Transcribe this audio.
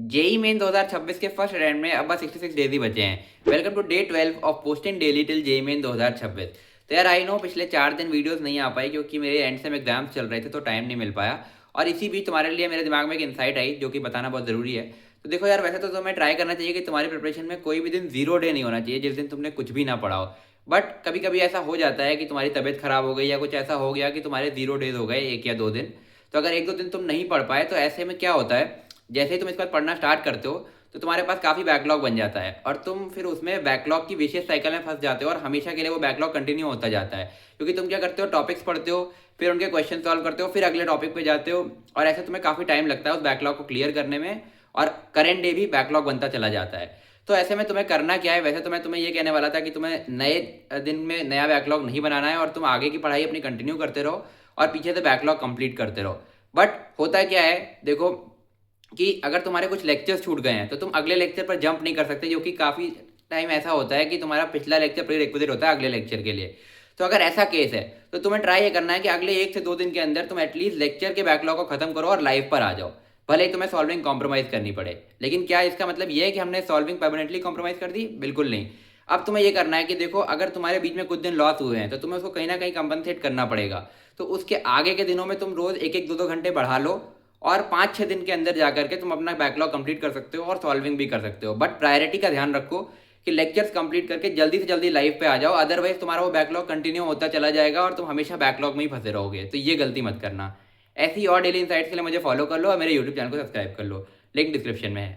JEE Main 2026 के first Rand में अब बस 66 डेज ही बचे हैं। Welcome to day 12 of posting daily till JEE Main 2026। तो यार आई नो पिछले 4 दिन वीडियोस नहीं आ पाई क्योंकि मेरे एंड से एग्जाम्स चल रहे थे तो टाइम नहीं मिल पाया। और इसी बीच तुम्हारे लिए मेरे दिमाग में एक इंसाइट आई जो कि बताना बहुत ज़रूरी है। तो देखो यार, वैसे तो तुम्हें ट्राई करना चाहिए कि तुम्हारी प्रिपरेशन में कोई भी दिन जीरो डे नहीं होना चाहिए जिस दिन तुमने कुछ भी ना पढ़ा हो। बट कभी कभी ऐसा हो जाता है कि तुम्हारी तबीयत खराब हो गई या कुछ ऐसा हो गया कि तुम्हारे जीरो डेज हो गए 1 या 2 दिन। तो अगर 1 2 दिन तुम नहीं पढ़ पाए तो ऐसे में क्या होता है, जैसे ही तुम इसके बाद पढ़ना स्टार्ट करते हो तो तुम्हारे पास काफ़ी बैकलॉग बन जाता है और तुम फिर उसमें बैकलॉग की विशेष साइकिल में फंस जाते हो और हमेशा के लिए वो बैकलॉग कंटिन्यू होता जाता है। क्योंकि तुम क्या करते हो, टॉपिक्स पढ़ते हो, फिर उनके क्वेश्चन सॉल्व करते हो, फिर अगले टॉपिक पे जाते हो और ऐसे तुम्हें काफ़ी टाइम लगता है उस बैकलॉग को क्लियर करने में। और करेंट डे भी बैकलॉग बनता चला जाता है। तो ऐसे में तुम्हें करना क्या है, वैसे तो मैं तुम्हें ये कहने वाला था कि तुम्हें नए दिन में नया बैकलॉग नहीं बनाना है और तुम आगे की पढ़ाई अपनी कंटिन्यू करते रहो और पीछे से बैकलॉग कंप्लीट करते रहो। बट होता क्या है, देखो कि अगर तुम्हारे कुछ लेक्चर्स छूट गए हैं तो तुम अगले लेक्चर पर जंप नहीं कर सकते, जो कि काफ़ी टाइम ऐसा होता है कि तुम्हारा पिछला लेक्चर प्री रिक्विजिट होता है अगले लेक्चर के लिए। तो अगर ऐसा केस है तो तुम्हें ट्राई ये करना है कि अगले 1 से 2 दिन के अंदर तुम एटलीस्ट लेक्चर के बैकलॉग को खत्म करो और लाइव पर आ जाओ। भले ही तुम्हें सॉल्विंग कॉम्प्रोमाइज़ करनी पड़े, लेकिन क्या इसका मतलब ये है कि हमने सॉल्विंग परमानेंटली कॉम्प्रोमाइज़ कर दी? बिल्कुल नहीं। अब तुम्हें ये करना है कि देखो, अगर तुम्हारे बीच में कुछ दिन लॉस हुए हैं तो तुम्हें उसको कहीं ना कहीं कंपनसेट करना पड़ेगा। तो उसके आगे के दिनों में तुम रोज 1 1 2 2 घंटे बढ़ा लो और 5 6 दिन के अंदर जाकर के तुम अपना बैकलॉग कंप्लीट कर सकते हो और सॉल्विंग भी कर सकते हो। बट प्रायोरिटी का ध्यान रखो कि लेक्चर्स कंप्लीट करके जल्दी से जल्दी लाइव पे आ जाओ, अदरवाइज तुम्हारा वो बैकलॉग कंटिन्यू होता चला जाएगा और तुम हमेशा बैकलॉग में ही फंसे रहोगे। तो ये गलती मत करना। ऐसी और डेली इंसाइट्स के लिए मुझे फॉलो कर लो और मेरे यूट्यूब चैनल को सब्सक्राइब कर लो, लिंक डिस्क्रिप्शन में है।